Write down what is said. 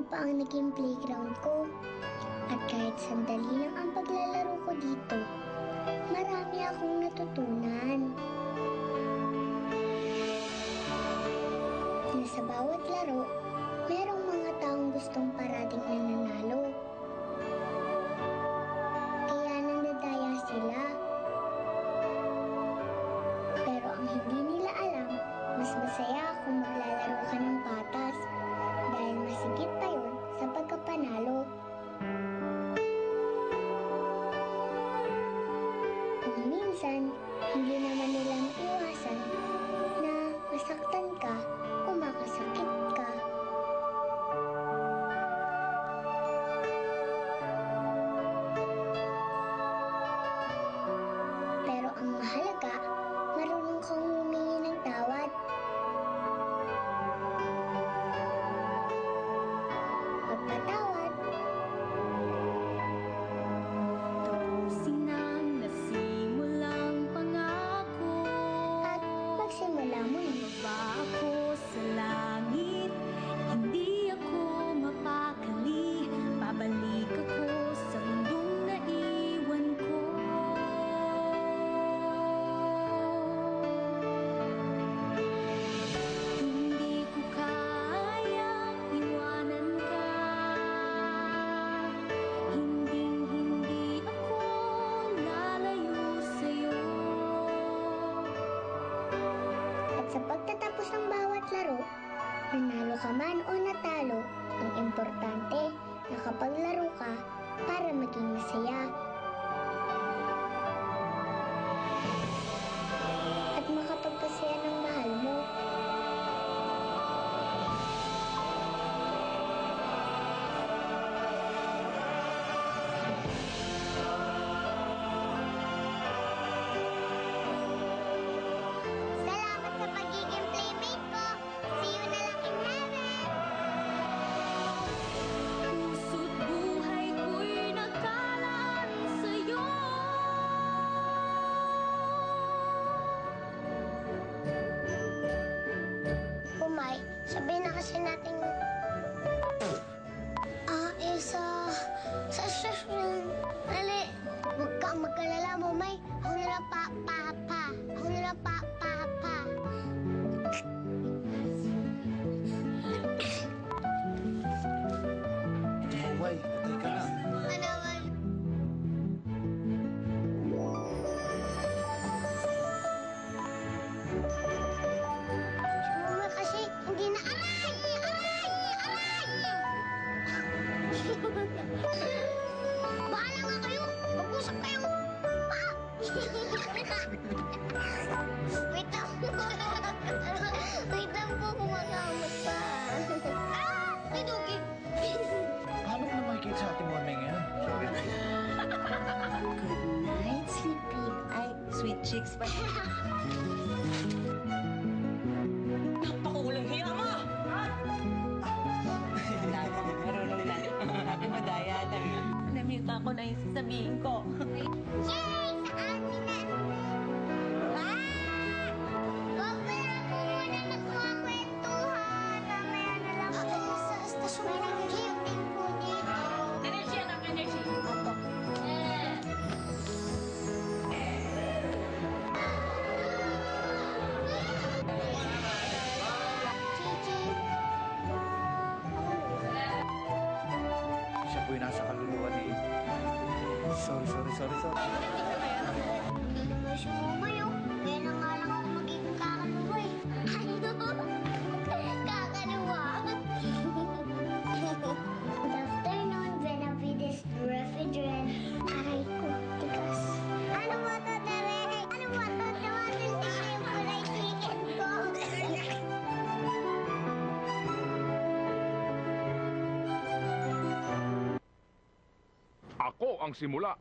pa ang naging playground ko. At kahit sandali lang ang paglalaro ko dito, marami akong natutunan. Na sa bawat laro, merong mga taong gustong parating na nanalo. Kaya nandadaya sila. Pero ang hindi nila alam, mas masaya kung maglalaro ka ng patas dahil masigit pa yun sa pagkapanalo. Kung minsan, hindi naman nila maiwasan na masaktan ka o makasakit ka. Pero ang mahalaga, marunong kang humingi ng tawad. Pagpatawad. Tapusin ang nasimulang pangako. At magsimula muli. Baba ako sa langit, hindi ako mapakali. Babalik ako sa mundong naiwan ko. Hindi ko kayang iwanan ka. Hinding-hindi ako lalayo sa'yo. At sa pagtatapos ng bawat laro, nanalo ka man o natalo, ang importante, nakapaglaro ka para maging masaya. At makapagpasaya ng mahal mo. Salamat sa pagiging playmate ko. See you na lang in heaven. Puso't buhay ko'y nagkalaan sa'yo. Umay, sabihin na kasi natin sa session. Dali, huwag kang mag-alala mo, May. Ako nila pa. Ako nila pa. Umay, patay ka na. Manawan. Si Mama kasi hindi na Bahala nga kayo! Mag-usap kayo! Wait lang. Wait lang po, kumakamot pa. Ay, Dugi! Paano ko na makikita sa ating morning ngayon? Good night, sleepy. Ay, sweet chicks pa. Napakulang hiya mo! Marunong na. Madaya na. Namute ako na yung sasabihin ko. Yay! Sa amin na! Huwag mo na po muna magkakwentuhan. Mamaya na lang po. Sa estasyon may nag-gifting po dito. Energy, anak, energy. Gigi. Siya po yung nasa kaluluwa ni... Sorry. Hindi naman siya bumayo. Kaya na nga lang ako magiging kakaluwa eh. Kakaluwa? Good afternoon, Benavides Refrigerant. Aray ko, tigas. Ano mo to, Tere? Ano mo to? Tawagan si Shrimp chicken ko. Ako ang simula.